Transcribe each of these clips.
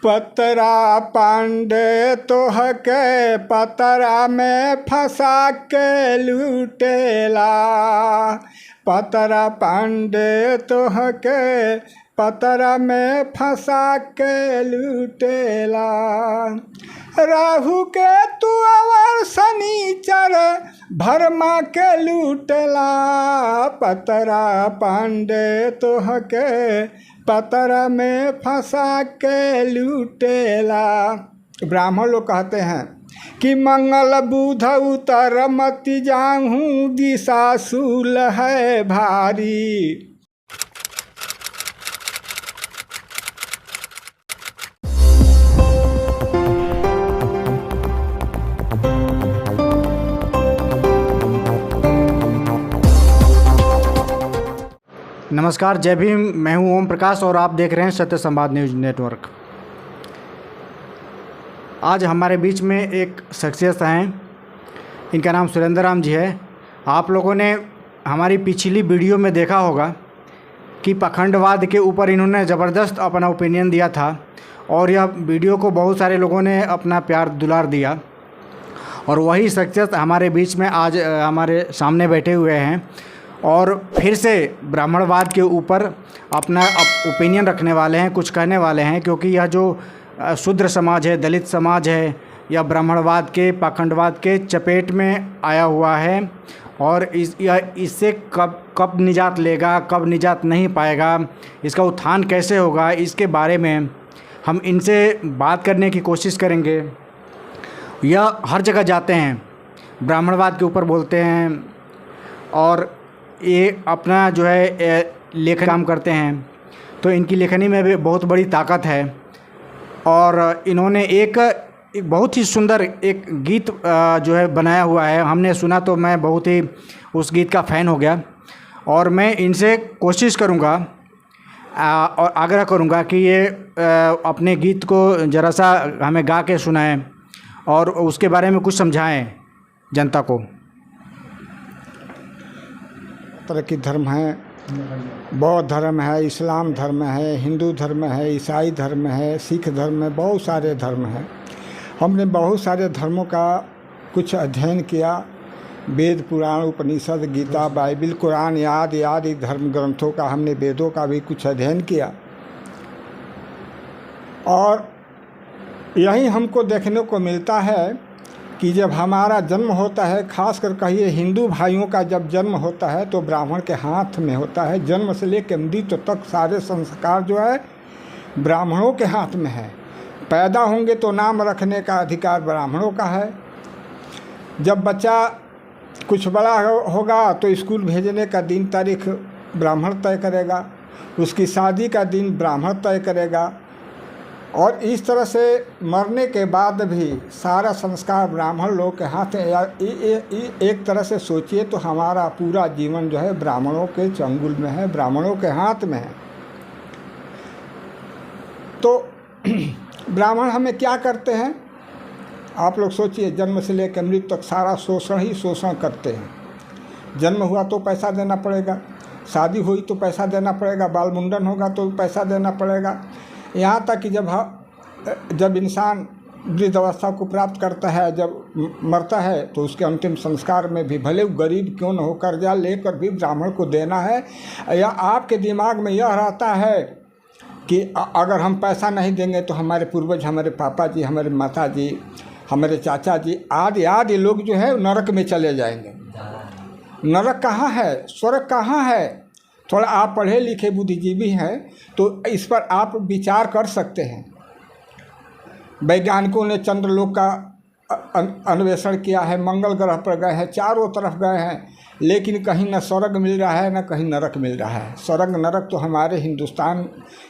पतरा पांडे तोहके पतरा में फंसा के लूटेला। पतरा पांडे तोहके पतरा में फंसा के लूटेला। राहु के तू और शनिचर भरमा के लूटेला। पतरा पांडे तोहके पतरा में फंसा के लूटेला। ब्राह्मण लोग कहते हैं कि मंगल बुध उतर मति जाहूँ दिशा शूल है भारी। नमस्कार, जय भीम। मैं हूं ओम प्रकाश और आप देख रहे हैं सत्य संवाद न्यूज नेटवर्क। आज हमारे बीच में एक शख्सियत हैं, इनका नाम सुरेंद्र राम जी है। आप लोगों ने हमारी पिछली वीडियो में देखा होगा कि पाखंडवाद के ऊपर इन्होंने ज़बरदस्त अपना ओपिनियन दिया था और यह वीडियो को बहुत सारे लोगों ने अपना प्यार दुलार दिया। और वही शख्सियत हमारे बीच में आज हमारे सामने बैठे हुए हैं और फिर से ब्राह्मणवाद के ऊपर अपना ओपिनियन रखने वाले हैं, कुछ कहने वाले हैं। क्योंकि यह जो शूद्र समाज है, दलित समाज है, यह ब्राह्मणवाद के, पाखंडवाद के चपेट में आया हुआ है और इससे कब निजात लेगा, कब निजात नहीं पाएगा, इसका उत्थान कैसे होगा, इसके बारे में हम इनसे बात करने की कोशिश करेंगे। यह हर जगह जाते हैं, ब्राह्मणवाद के ऊपर बोलते हैं और ये अपना जो है लेखन काम करते हैं। तो इनकी लेखनी में भी बहुत बड़ी ताकत है और इन्होंने एक बहुत ही सुंदर एक गीत जो है बनाया हुआ है। हमने सुना तो मैं बहुत ही उस गीत का फ़ैन हो गया और मैं इनसे कोशिश करूँगा और आग्रह करूँगा कि ये अपने गीत को ज़रा सा हमें गा के सुनाएं और उसके बारे में कुछ समझाएं जनता को। तरह की धर्म है, बौद्ध धर्म है, इस्लाम धर्म है, हिंदू धर्म है, ईसाई धर्म है, सिख धर्म है, बहुत सारे धर्म हैं। हमने बहुत सारे धर्मों का कुछ अध्ययन किया। वेद, पुराण, उपनिषद, गीता, बाइबिल, कुरान आदि धर्म ग्रंथों का, हमने वेदों का भी कुछ अध्ययन किया। और यही हमको देखने को मिलता है कि जब हमारा जन्म होता है, खास कर कहिए हिंदू भाइयों का जब जन्म होता है तो ब्राह्मण के हाथ में होता है। जन्म से लेकर मृत्यु तक सारे संस्कार जो है ब्राह्मणों के हाथ में है। पैदा होंगे तो नाम रखने का अधिकार ब्राह्मणों का है। जब बच्चा कुछ बड़ा होगा तो स्कूल भेजने का दिन तारीख ब्राह्मण तय करेगा, उसकी शादी का दिन ब्राह्मण तय करेगा और इस तरह से मरने के बाद भी सारा संस्कार ब्राह्मण लोग के हाथ है। एक तरह से सोचिए तो हमारा पूरा जीवन जो है ब्राह्मणों के चंगुल में है, ब्राह्मणों के हाथ में है। तो ब्राह्मण हमें क्या करते हैं, आप लोग सोचिए। जन्म से लेकर मृत्यु तक सारा शोषण ही शोषण करते हैं। जन्म हुआ तो पैसा देना पड़ेगा, शादी हुई तो पैसा देना पड़ेगा, बाल मुंडन होगा तो पैसा देना पड़ेगा। यहाँ तक कि जब इंसान वृद्धावस्था को प्राप्त करता है, जब मरता है तो उसके अंतिम संस्कार में भी भले गरीब क्यों न हो, कर्जा लेकर भी ब्राह्मण को देना है। या आपके दिमाग में यह रहता है कि अगर हम पैसा नहीं देंगे तो हमारे पूर्वज, हमारे पापा जी, हमारे माता जी, हमारे चाचा जी आदि लोग जो है नरक में चले जाएंगे। नरक कहाँ है, स्वर्ग कहाँ है? थोड़ा आप पढ़े लिखे बुद्धिजीवी हैं तो इस पर आप विचार कर सकते हैं। वैज्ञानिकों ने चंद्रलोक का अन्वेषण किया है, मंगल ग्रह पर गए हैं, चारों तरफ गए हैं, लेकिन कहीं न स्वर्ग मिल रहा है न कहीं नरक मिल रहा है। स्वर्ग नरक तो हमारे हिंदुस्तान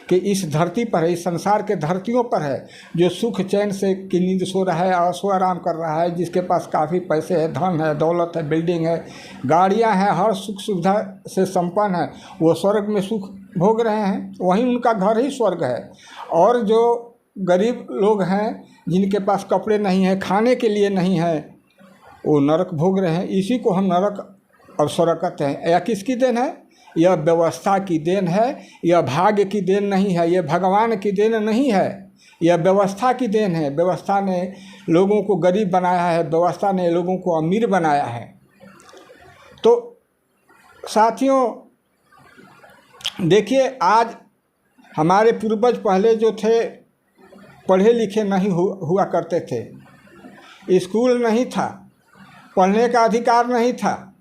के इस धरती पर है, इस संसार के धरतियों पर है। जो सुख चैन से की नींद सो रहा है, ऐशो आराम कर रहा है, जिसके पास काफ़ी पैसे है, धन है, दौलत है, बिल्डिंग है, गाड़ियां हैं, हर सुख सुविधा से संपन्न है, वो स्वर्ग में सुख भोग रहे हैं। वहीं उनका घर ही स्वर्ग है। और जो गरीब लोग हैं, जिनके पास कपड़े नहीं हैं, खाने के लिए नहीं है, वो नरक भोग रहे हैं। इसी को हम नरक और स्वर्ग कहते हैं। यह किसकी देन है? यह व्यवस्था की देन है, यह भाग्य की देन नहीं है, यह भगवान की देन नहीं है, यह व्यवस्था की देन है। व्यवस्था ने लोगों को गरीब बनाया है, व्यवस्था ने लोगों को अमीर बनाया है। तो साथियों देखिए, आज हमारे पूर्वज पहले जो थे पढ़े लिखे नहीं हुआ करते थे, स्कूल नहीं था, पढ़ने का अधिकार नहीं था,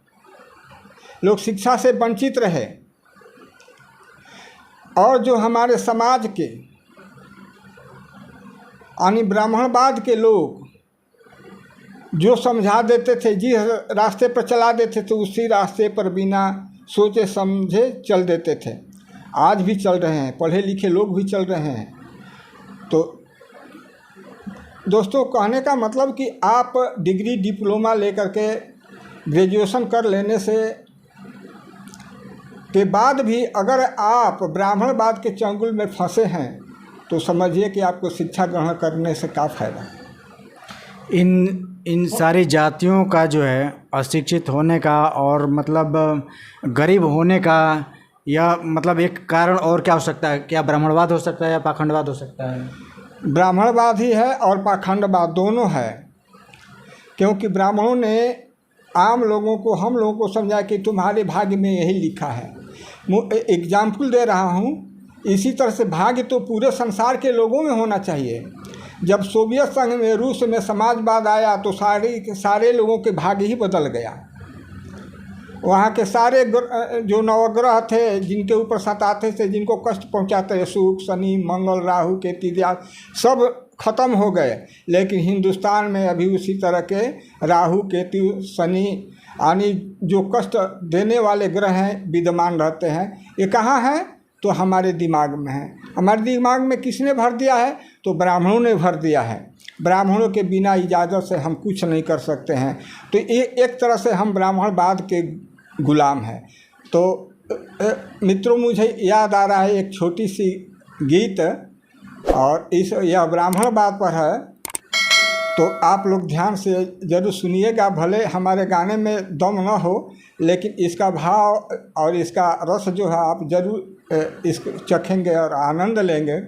लोग शिक्षा से वंचित रहे। और जो हमारे समाज के यानी ब्राह्मणवाद के लोग जो समझा देते थे, जिस रास्ते पर चला देते थे, उसी रास्ते पर बिना सोचे समझे चल देते थे। आज भी चल रहे हैं, पढ़े लिखे लोग भी चल रहे हैं। तो दोस्तों कहने का मतलब कि आप डिग्री डिप्लोमा लेकर के ग्रेजुएशन कर लेने से के बाद भी अगर आप ब्राह्मणवाद के चंगुल में फंसे हैं तो समझिए कि आपको शिक्षा ग्रहण करने से क्या फ़ायदा। इन सारी जातियों का जो है अशिक्षित होने का और मतलब गरीब होने का या मतलब एक कारण और क्या हो सकता है? क्या ब्राह्मणवाद हो सकता है या पाखंडवाद हो सकता है? ब्राह्मणवाद ही है और पाखंडवाद दोनों है। क्योंकि ब्राह्मणों ने आम लोगों को, हम लोगों को समझा कि तुम्हारे भाग्य में यही लिखा है। एग्जाम्पल दे रहा हूँ, इसी तरह से भाग्य तो पूरे संसार के लोगों में होना चाहिए। जब सोवियत संघ में, रूस में समाजवाद आया तो सारे लोगों के भाग्य ही बदल गया। वहाँ के सारे जो नवग्रह थे जिनके ऊपर सताते थे, जिनको कष्ट पहुँचाते थे, शुक्र, शनि, मंगल, राहु, केतु इत्यादि सब खत्म हो गए। लेकिन हिंदुस्तान में अभी उसी तरह के राहु, केतु, शनि यानी जो कष्ट देने वाले ग्रह हैं विद्यमान रहते हैं। ये कहाँ हैं? तो हमारे दिमाग में है। हमारे दिमाग में किसने भर दिया है? तो ब्राह्मणों ने भर दिया है। ब्राह्मणों के बिना इजाज़त से हम कुछ नहीं कर सकते हैं। तो एक तरह से हम ब्राह्मणवाद के गुलाम हैं। तो मित्रों, मुझे याद आ रहा है एक छोटी सी गीत, और यह ब्राह्मणवाद पर है, तो आप लोग ध्यान से ज़रूर सुनिएगा। भले हमारे गाने में दम न हो, लेकिन इसका भाव और इसका रस जो है आप ज़रूर इसको चखेंगे और आनंद लेंगे।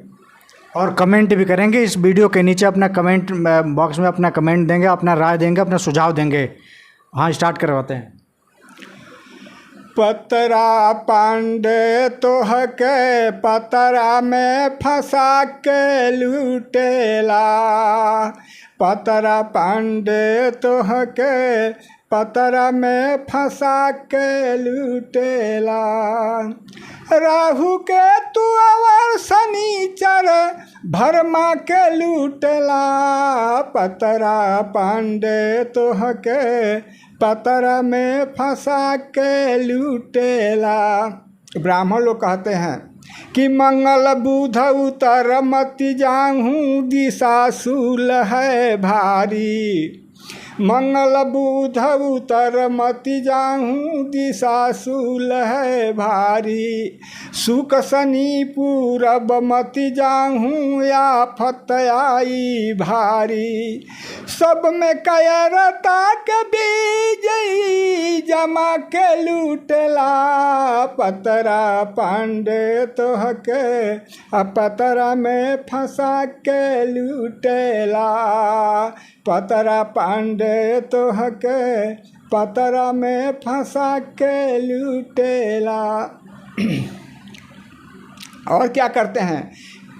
और कमेंट भी करेंगे इस वीडियो के नीचे, अपना कमेंट बॉक्स में अपना कमेंट देंगे, अपना राय देंगे, अपना सुझाव देंगे। हाँ, स्टार्ट करवाते हैं। पतरा पांडे तोहके पतरा में फंसा के लूटेला, पतरा पांडे तोहके पतरा में फंसा के लूटेला। राहु के तू और शनिचर भरमा के लूटेला, पतरा पांडे तोहके पतरा में फंसा के लूटेला। ब्राह्मण लोग कहते हैं कि मंगल बुध उतर मति जाहूँ, दिशा शूल है भारी। मंगल बुध उतर मति जाहूँ, दिशा शूल है भारी। सुख शनि पूरब मति जाहूँ, आफत आई भारी। सब में कायरता के बीज जमा के लूटेला, पतरा पांडे तोहके पतरा में फंसा के लूटेला, पतरा पांडे तोहके पतरा में फंसा के लूटेला। और क्या करते हैं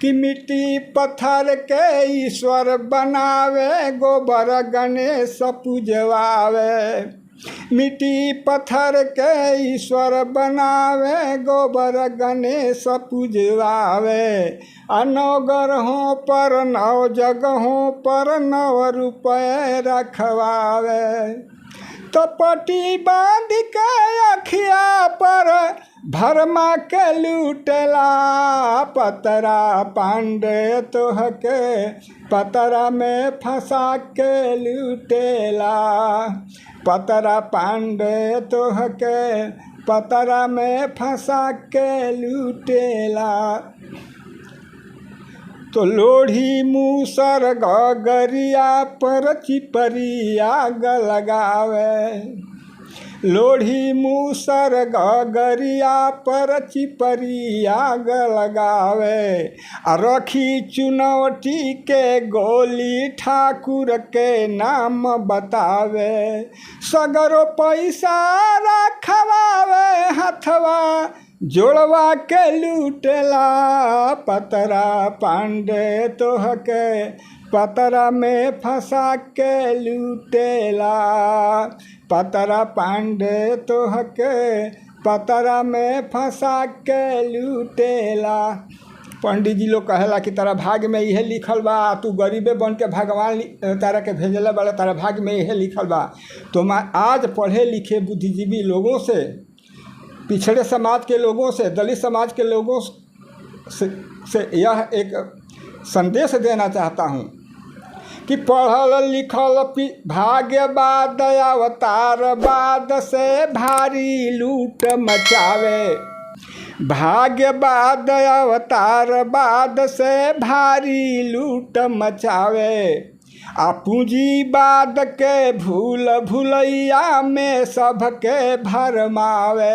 कि मिट्टी पत्थर के ईश्वर बनावे, गोबर गणेश पूजवावे। मिट्टी पत्थर के ईश्वर बनावे, गोबर गणेश पूजवावे। 9 ग्रहों पर 9 जगहों पर 9 रुपये रखवावे। तो पट्टी बांध के अखिया पर भरमा के लूटेला, पतरा पांडे तोहके पतरा में फंसा के लूटेला, पतरा पांडे तोहके पतरा में फंसा के लूटेला। तो लोढ़ी मूसर गगरिया पर चिपरी आग लगावे, लोढ़ी मूसर गगरिया पर चिपरिया लगावे, रखी चुनौती के गोली ठाकुर के नाम बतावे, सगरो पैसा रखवावे हथवा जोड़वा के लूटेला, पतरा पांडे तोहके पतरा में फंसा के लूटेला, पतरा पांडे तोहके पतरा में फंसा के लूटेला। पंडित जी लोग कहेला कि तारा भाग्य में यह लिखल बा, तू गरीबे बन के भगवान तारा के भेजले बड़ा, तारा भाग्य में यह लिखल बा। तो मैं आज पढ़े लिखे बुद्धिजीवी लोगों से, पिछड़े समाज के लोगों से, दलित समाज के लोगों से यह एक संदेश देना चाहता हूँ कि पढ़ल लिखल भाग्यवाद अवतारवाद से भारी लूट मचावे, भाग्यवाद अवतारवाद से भारी लूट मचावे, आ पूंजीवाद के भूल भुलैया में सबके भरमावे,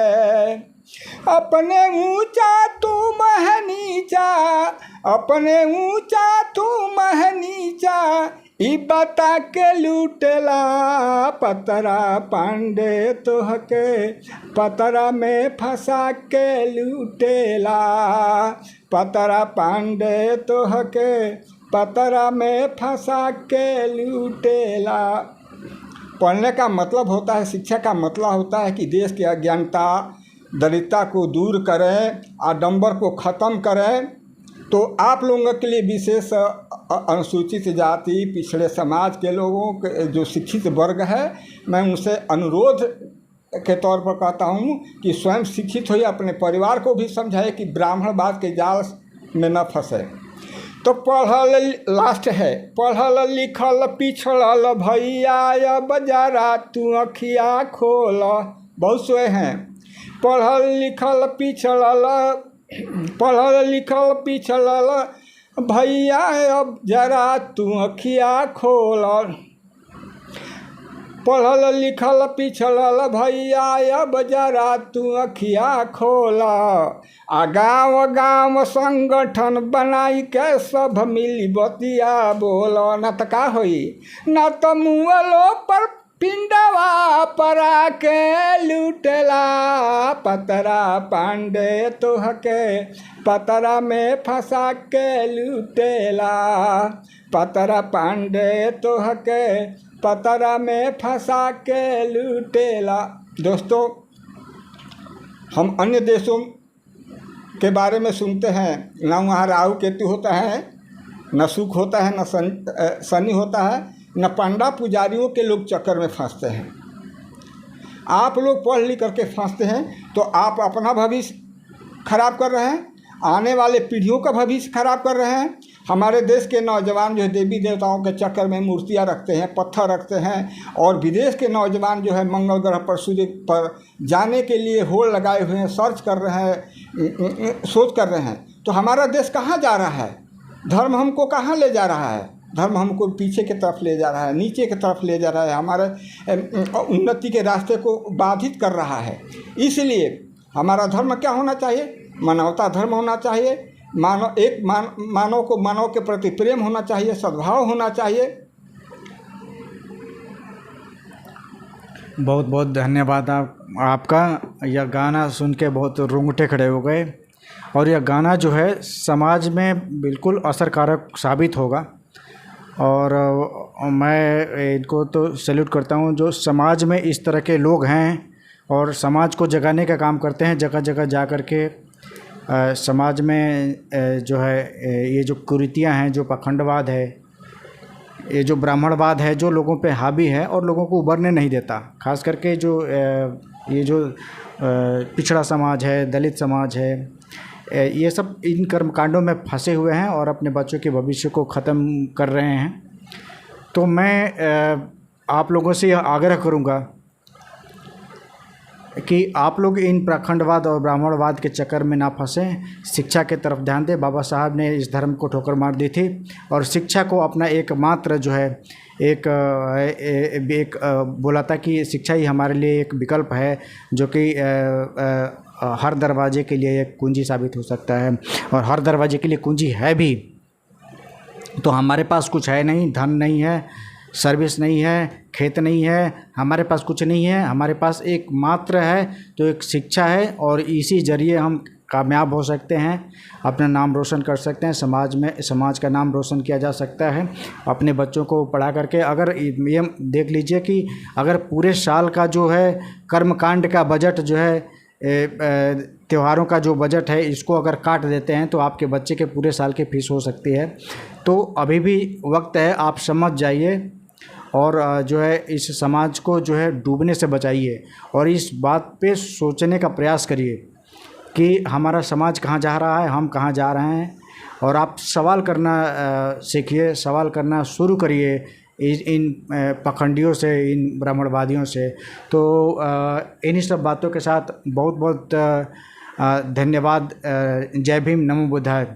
अपने ऊंचा तू मह नीचा, अपने ऊंचा तू मह नीचा, ई बता के लूटेला, पतरा पांडे तोहके पतरा में फंसा के लूटेला, पतरा पांडे तोहके पतरा में फंसा के लूटेला। पढ़ने का मतलब होता है, शिक्षा का मतलब होता है कि देश की अज्ञानता दरिद्रता को दूर करें, आडंबर को ख़त्म करें। तो आप लोगों के लिए विशेष अनुसूचित जाति पिछड़े समाज के लोगों के जो शिक्षित वर्ग है, मैं उनसे अनुरोध के तौर पर कहता हूँ कि स्वयं शिक्षित होइए, अपने परिवार को भी समझाए कि ब्राह्मणवाद के जाल में न फंसे। तो पढ़ल लास्ट है, पढ़ल लिखल पिछड़ल भैया अब जरा तू अखिया खोल, बहुत से हैं पढ़ल लिखल पिछड़ल भैया अब जरा तू अखिया खोल, पढ़ल लिखल पिछड़ल भैया अब जरा तू अखिया खोल, आ गाँव गाँव संगठन बनाई के सब मिली बतिया बोल, न त का होई, न त मुअलो पर पिंडवा परा के लूटेला, पतरा पांडे तोहके पतरा में फंसा के लूटेला, पतरा पांडे तोहके पतरा में फंसा के लूटेला। दोस्तों, हम अन्य देशों के बारे में सुनते हैं, ना वहाँ राहु केतु होता है, न सुख होता है, न शनि होता है, न पंडा पुजारियों के लोग चक्कर में फंसते हैं। आप लोग पढ़ लिख करके फंसते हैं तो आप अपना भविष्य खराब कर रहे हैं, आने वाले पीढ़ियों का भविष्य खराब कर रहे हैं। हमारे देश के नौजवान जो है देवी देवताओं के चक्कर में मूर्तियां रखते हैं, पत्थर रखते हैं, और विदेश के नौजवान जो है मंगल ग्रह पर, सूर्य पर जाने के लिए होड़ लगाए हुए हैं, सर्च कर रहे हैं, सोच कर रहे हैं। तो हमारा देश कहाँ जा रहा है? धर्म हमको कहाँ ले जा रहा है? धर्म हमको पीछे की तरफ ले जा रहा है, नीचे की तरफ ले जा रहा है, हमारे उन्नति के रास्ते को बाधित कर रहा है। इसलिए हमारा धर्म क्या होना चाहिए? मानवता धर्म होना चाहिए। मानव को मानव के प्रति प्रेम होना चाहिए, सद्भाव होना चाहिए। बहुत बहुत धन्यवाद आपका। यह गाना सुन के बहुत रोंगटे खड़े हो गए, और यह गाना जो है समाज में बिल्कुल असरकारक साबित होगा। और मैं इनको तो सैल्यूट करता हूँ जो समाज में इस तरह के लोग हैं और समाज को जगाने का काम करते हैं, जगह जगह जा कर के समाज में जो है ये जो कुरीतियाँ हैं, जो पाखंडवाद है, ये जो ब्राह्मणवाद है, जो लोगों पे हावी है और लोगों को उभरने नहीं देता। खास करके जो ये जो पिछड़ा समाज है, दलित समाज है, ये सब इन कर्मकांडों में फंसे हुए हैं और अपने बच्चों के भविष्य को ख़त्म कर रहे हैं। तो मैं आप लोगों से यह आग्रह करूँगा कि आप लोग इन पाखंडवाद और ब्राह्मणवाद के चक्कर में ना फंसें, शिक्षा की तरफ ध्यान दें। बाबा साहब ने इस धर्म को ठोकर मार दी थी और शिक्षा को अपना एकमात्र जो है एक बोला था कि शिक्षा ही हमारे लिए एक विकल्प है जो कि हर दरवाजे के लिए एक कुंजी साबित हो सकता है, और हर दरवाजे के लिए कुंजी है भी। तो हमारे पास कुछ है नहीं, धन नहीं है, सर्विस नहीं है, खेत नहीं है, हमारे पास कुछ नहीं है, हमारे पास एक मात्र है तो एक शिक्षा है, और इसी जरिए हम कामयाब हो सकते हैं, अपना नाम रोशन कर सकते हैं, समाज का नाम रोशन किया जा सकता है अपने बच्चों को पढ़ा करके। अगर ये देख लीजिए कि अगर पूरे साल का जो है कर्मकांड का बजट जो है, त्योहारों का जो बजट है, इसको अगर काट देते हैं तो आपके बच्चे के पूरे साल की फीस हो सकती है। तो अभी भी वक्त है, आप समझ जाइए और जो है इस समाज को जो है डूबने से बचाइए, और इस बात पे सोचने का प्रयास करिए कि हमारा समाज कहाँ जा रहा है, हम कहाँ जा रहे हैं। और आप सवाल करना सीखिए, सवाल करना शुरू करिए इन पखंडियों से, इन ब्राह्मणवादियों से। तो इन्हीं सब बातों के साथ बहुत बहुत धन्यवाद। जय भीम, नमो बुद्धाय।